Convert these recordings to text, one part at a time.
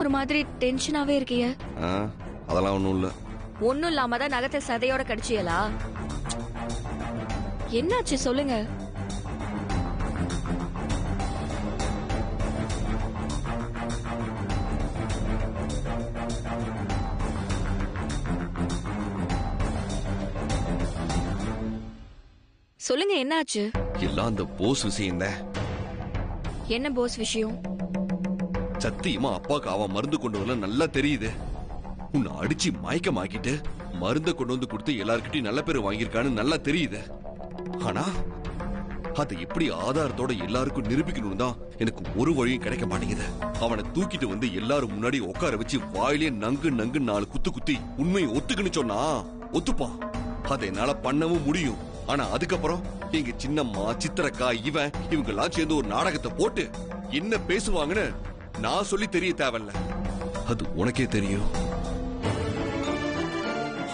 ஒரு மாதிரி டென்ஷனாவே இருக்கிய. அதெல்லாம் ஒண்ணும் இல்ல. ஒண்ணும் இல்லாம தான் நகத்தை சதையோட கடிச்சியலா? என்னாச்சு சொல்லுங்க. சொல்லுங்க என்னாச்சு? எல்லாம் அந்த போஸ் விஷயம் தான். என்ன போஸ் விஷயம்? சத்தியமா அப்பாக்கு அவன் மருந்து கொண்டு வரல நல்லா தெரியுது. உன்னை அடிச்சு மயக்கமாக்கிட்டு மருந்தை கொண்டு வந்து கொடுத்து எல்லார்கிட்டயும் நல்ல பேர் வாங்கியிருக்கான்னு நல்லா தெரியுது. ஆனா அதை எப்படி ஆதாரத்தோட எல்லாருக்கும் நிரூபிக்கணும் தான் எனக்கு ஒரு வழியும் கிடைக்க மாட்டேங்குது. அவனை தூக்கிட்டு வந்து எல்லாரும் முன்னாடி உட்கார வச்சு வாயிலே நங்கு நங்கு 4 குத்து குத்தி உண்மையை ஒத்துக்குன்னு சொன்னா ஒத்துப்பான். அதை என்னால பண்ணவும் முடியும். ஆனா அதுக்கப்புறம் எங்க சின்னம்மா சித்திரக்கா இவங்க எல்லாம் சேர்ந்து ஒரு நாடகத்தை போட்டு என்ன பேசுவாங்கன்னு நான் சொல்லி தெரிய தேவையில்ல. அது உனக்கே தெரியும்.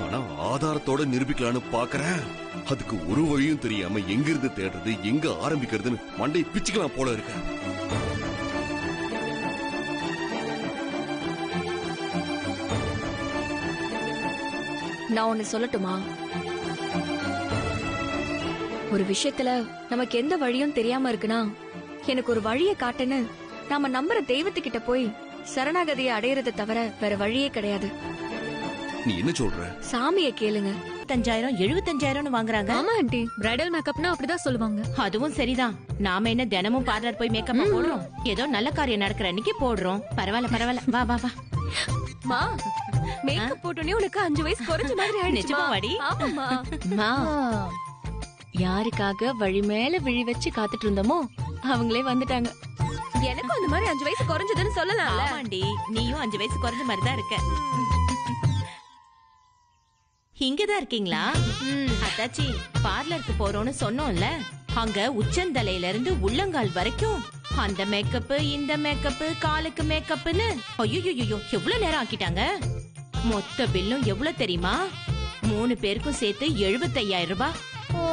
ஆனா ஆதாரத்தோட நிரூபிக்கலான்னு பாக்குறேன். அதுக்கு ஒரு வழியும் தெரியாம எங்க இருந்து தேடுறது எங்க ஆரம்பிக்கிறதுன்னு மண்டை பிச்சுக்கலாம் போல இருக்க. நான் ஒன்னு சொல்லட்டுமா? ஒரு விஷயத்துல நமக்கு எந்த வழியும் தெரியாம இருக்குன்னா எனக்கு ஒரு வழியை காட்டுன்னு நாம நம்புற தெய்வத்துக்கிட்ட போய் சரணாகதியை அடையறதை தவிர வேற வழியே கிடையாது. நீ என்ன சொல்ற? சாமியை கேளுங்க. 75,000 75,000 வாங்குறாங்க. ஆமா ஆண்டி, பிரைடல் மேக்கப்னா அப்படிதான் சொல்லுவாங்க. அதுவும் சரிதான். நாம என்ன தினமும் பார்லர் போய் மேக்கப் போடுறோம்? ஏதோ நல்ல காரியம் நடக்கிற அன்னைக்கு போடுறோம். பரவாயில்ல பரவாயில்ல, வா வா வா. மா, மேக்கப் போட்டோனே உனக்கு 5 வயசு குறைஞ்ச மாதிரி ஆயிடுச்சு. நிஜமா வாடி? ஆமாமா. மா, யாருக்காக வழி மேல விழி வச்சு காத்துட்டு இருந்தோமோ அவங்களே வந்துட்டாங்க. எனக்கு அந்த மாதிரி 5 வயசு குறைஞ்சதுன்னு சொல்லலாம். ஆமாண்டி, நீயும் 5 வயசு குறைஞ்ச மாதிரி தான் இருக்க. இங்கதான் இருக்கீங்களா? அத்தாச்சி, பார்லருக்கு போறோம்னு சொன்னோம்ல, அங்க உச்சந்தலையில இருந்து உள்ளங்கால் வரைக்கும் அந்த மேக்கப் இந்த மேக்கப் காலுக்கு மேக்கப்னு ஐயோ எவ்வளவு நேரம் ஆக்கிட்டாங்க. மொத்த பில்லும் எவ்வளவு தெரியுமா? 3 பேருக்கும் சேர்த்து 75,000 ரூபாய். ஓ,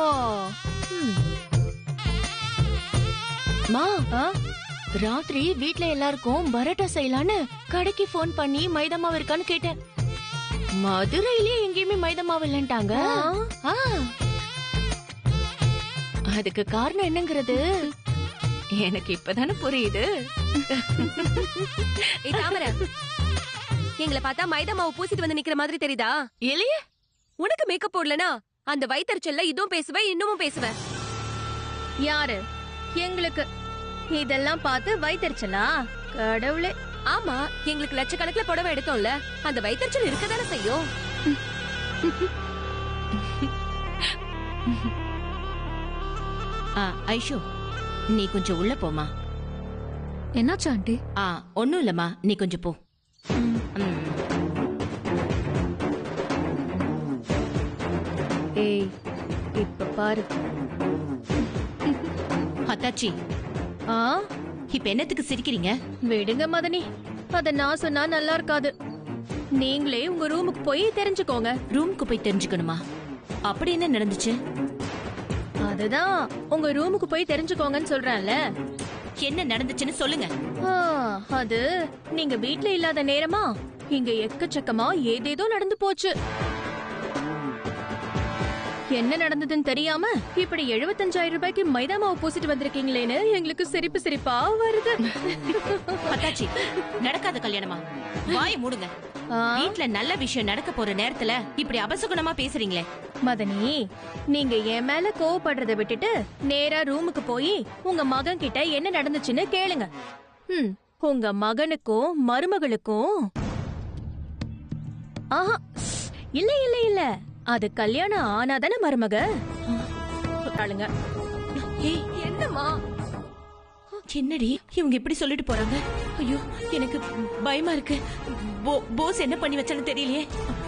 மா, ராத்திரி வீட்ல எல்லாருக்கும் பரோட்டா செய்யலான்னு கடைக்கு போன் பண்ணி மைதா மாவு இருக்கான்னு கேட்டேன். மதுரையிலே எங்கேயுமே மைதா மாவு இல்லன்ட்டாங்க. அதுக்கு காரணம் என்னங்கிறது எனக்கு இப்பதானே புரியுது. தாமரை, எங்களை பார்த்தா மைதா மாவு பூசிட்டு வந்து நிக்கிற மாதிரி தெரியுதா? இல்லையே. உனக்கு மேக்கப் போடலனா அந்த வயித்தறிச்சல்ல இதுவும் பேசுவேன் இன்னமும் பேசுவேன். யாரு? எங்களுக்கு இதெல்லாம் பார்த்து வயித்தறிச்சலா? கடவுளே. ஆமா, எங்களுக்கு லட்சக்கணக்கில் புடவை எடுத்தோம்ல, அந்த வயித்தறிச்சல் இருக்கதானே செய்யும். ஐஷு, நீ கொஞ்சம் உள்ள போமா. என்னாச்சு ஆண்டி? ஒண்ணும் இல்லம்மா, நீ கொஞ்சம் போ. ஏய், இப்ப பாரு. அத்தாச்சி, இப்ப என்னத்துக்கு சிரிக்கிறீங்க? விடுங்க மதனி, அத நான் சொன்னா நல்லா இருக்காது. நீங்களே உங்க ரூமுக்கு போய் தெரிஞ்சுக்கோங்க. ரூமுக்கு போய் தெரிஞ்சுக்கணுமா? அப்படி என்ன நடந்துச்சு? அதுதான் உங்க ரூமுக்கு போய் தெரிஞ்சுக்கோங்கன்னு சொல்றேன்ல. என்ன நடந்துச்சுன்னு சொல்லுங்க. அது நீங்க வீட்ல இல்லாத நேரமா இங்க எக்கச்சக்கமா ஏதேதோ நடந்து போச்சு. என்ன நடந்ததுன்னு தெரியாம இப்படி 75,000 ரூபாய்க்கு மைதா மாவு பூசிட்டு வந்திருக்கீங்களேன்னு எங்களுக்கு சிரிப்பு சிரிப்பா வருது. அத்தாச்சி, நடக்காத கல்யாணமா? வாய் மூடுங்க. வீட்ல நல்ல விஷயம் நடக்க போற நேரத்துல இப்படி அபசகுணமா பேசுறீங்களே. மதனி, நீங்க என் மேல கோவப்படுறத விட்டுட்டு நேரா ரூமுக்கு போய் உங்க மகன் கிட்ட என்ன நடந்துச்சுன்னு கேளுங்க. உங்க மகனுக்கும் மருமகளுக்கும் இல்ல இல்ல இல்ல, அது கல்யாணம் ஆனாதானே மருமக. என்னம்மா என்னடி இவங்க இப்படி சொல்லிட்டு போறாங்க? ஐயோ, எனக்கு பயமா இருக்கு. போஸ் என்ன பண்ணி வச்சான்னு தெரியலையே.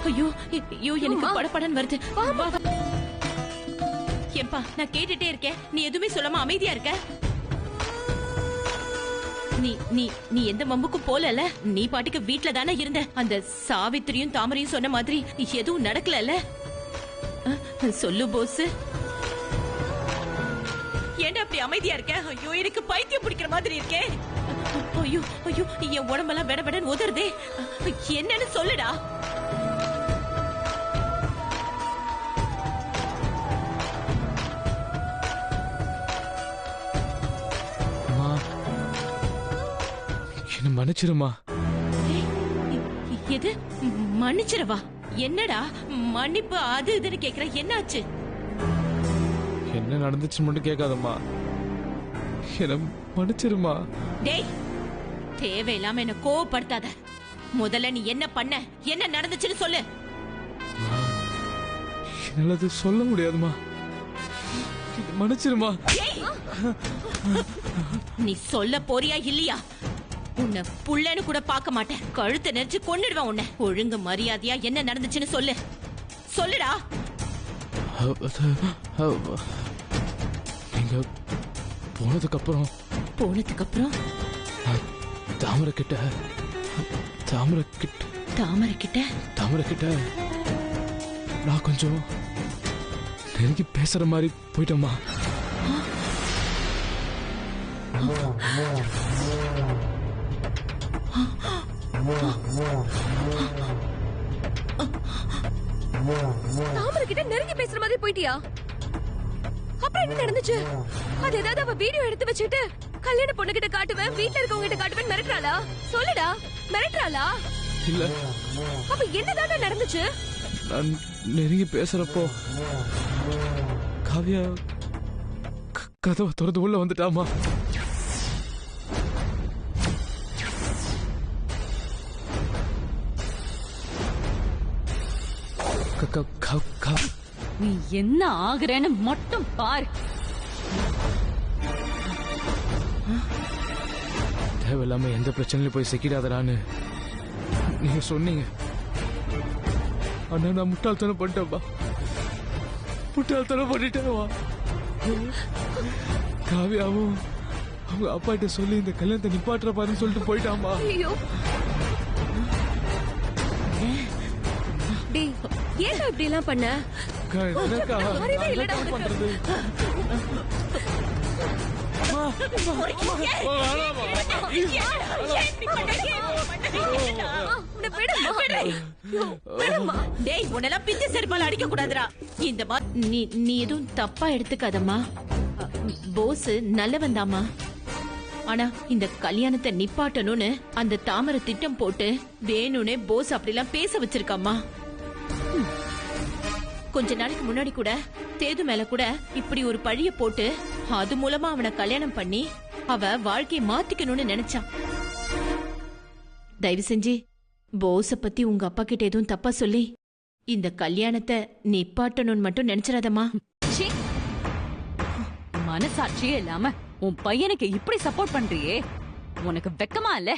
ஐயோ ஐயோ, எனக்கு படபடன்னு வருது. ஏப்பா, நான் கேட்டுட்டே இருக்கேன், நீ எதுவுமே சொல்லாம அமைதியா இருக்க. நீ நீ நீ எந்த மம்புக்கும் போலல. நீ பாட்டுக்கு வீட்ல தானே இருந்த. அந்த சாவித்திரியும் தாமரையும் சொன்ன மாதிரி எதுவும் நடக்கல. சொல்லு போஸ். ஏன்டா அப்படி அமைதியா இருக்க? ஐயோ, எனக்கு பைத்தியம் பிடிக்கிற மாதிரி இருக்கே. ஐயோ ஐயோ என் உடம்பெல்லாம் வெடவெடன்னு உதறுதே. என்னன்னு சொல்லுடா. அம்மா, என்ன மன்னிச்சிருமா. எது மன்னிச்சிரவா? என்னடா மன்னிப்பு அது இதுன்னு கேக்குற, என்னாச்சு? என்ன நடந்துச்சுன்னு மட்டும் கேட்காதம்மா, என்ன மன்னிச்சிருமா. டேய், தேவையில்லாம என்ன கோவப்படுத்தாத. முதல்ல நீ என்ன பண்ண, என்ன நடந்துச்சுன்னு சொல்லு. என்னால அது சொல்ல முடியாதுமா, மன்னிச்சிருமா. நீ சொல்ல போறியா இல்லையா? உன்னை புள்ளன்னு கூட பார்க்க மாட்டேன். கழுத்தை நெரிச்சு கொன்னுடுவேன் உன்னை. ஒழுங்கு மரியாதையா என்ன நடந்துச்சுன்னு சொல்லு. சொல்லுடா. நீங்க போனதுக்கு அப்புறம் தாமரை கிட்ட நான் கொஞ்சம் நெருங்கி பேசுற மாதிரி போயிட்டோமா. தாமரை கிட்ட நெருங்கி பேசுற மாதிரி போயிட்டியா? அப்புறம் என்ன நடந்துச்சு? அது ஏதாவது அவ வீடியோ எடுத்து வச்சுட்டு கல்யாண பொண்ணு கிட்ட காட்டுவேன், வீட்ல இருக்கவங்க கிட்ட காட்டுவேன் மிரட்டுறாளா? சொல்லுடா, மிரட்டுறாளா? இல்ல. அப்ப என்னதான நடந்துச்சு? நான் நெருங்கி பேசுறப்போ காவியா கதவை திறந்து உள்ள வந்துட்டாமா. நீ என்ன ஆகுறேன்னு மட்டும் பாரு. தேவையில்லாம எந்த பிரச்சனையிலும் போய் சிக்கிடாதடான்னு நீங்க சொன்னீங்க. ஆனா நான் முட்டாள்தனம் பண்ணிட்டேன்பா, முட்டாள்தனம் பண்ணிட்டேன்வா. காவியாவும் அவங்க அப்பாட்ட சொல்லி இந்த கல்யாணத்தை நிப்பாட்டுற பாருன்னு சொல்லிட்டு போயிட்டாமா. ஐயோ, டேய், ஏன் இப்படி எல்லாம் பண்ண? அறிவே இல்லடா உனக்கு. பண்றது உன்னை விடுமா? விடுமா? டேய், உன்னெல்லாம் பித்து செருப்பால அடிக்க கூடாதுடா. இந்த நீ எதுவும் தப்பா எடுத்துக்காதம்மா. போஸ் நல்லவன்தாமா. ஆனா இந்த கல்யாணத்தை நிப்பாட்டணும்னு அந்த தாமரை திட்டம் போட்டு வேணும்னே போஸ் அப்படிலாம் பேச வச்சிருக்காமா. கொஞ்ச நாளைக்கு முன்னாடி கூட தேது மேல கூட இப்படி ஒரு பழிய போட்டு அது மூலமா அவனை கல்யாணம் பண்ணி அவ வாழ்க்கையை மாத்திக்கணும்னு நினைச்சான். தயவு செஞ்சு போஸ பத்தி உங்க அப்பா கிட்ட எதுவும் தப்பா சொல்லி இந்த கல்யாணத்தை நிப்பாட்டணும்னு மட்டும் நினைச்சிடாதம்மா. மனசாட்சியே இல்லாம உன் பையனுக்கு இப்படி சப்போர்ட் பண்றியே, உனக்கு வெக்கமா இல்ல?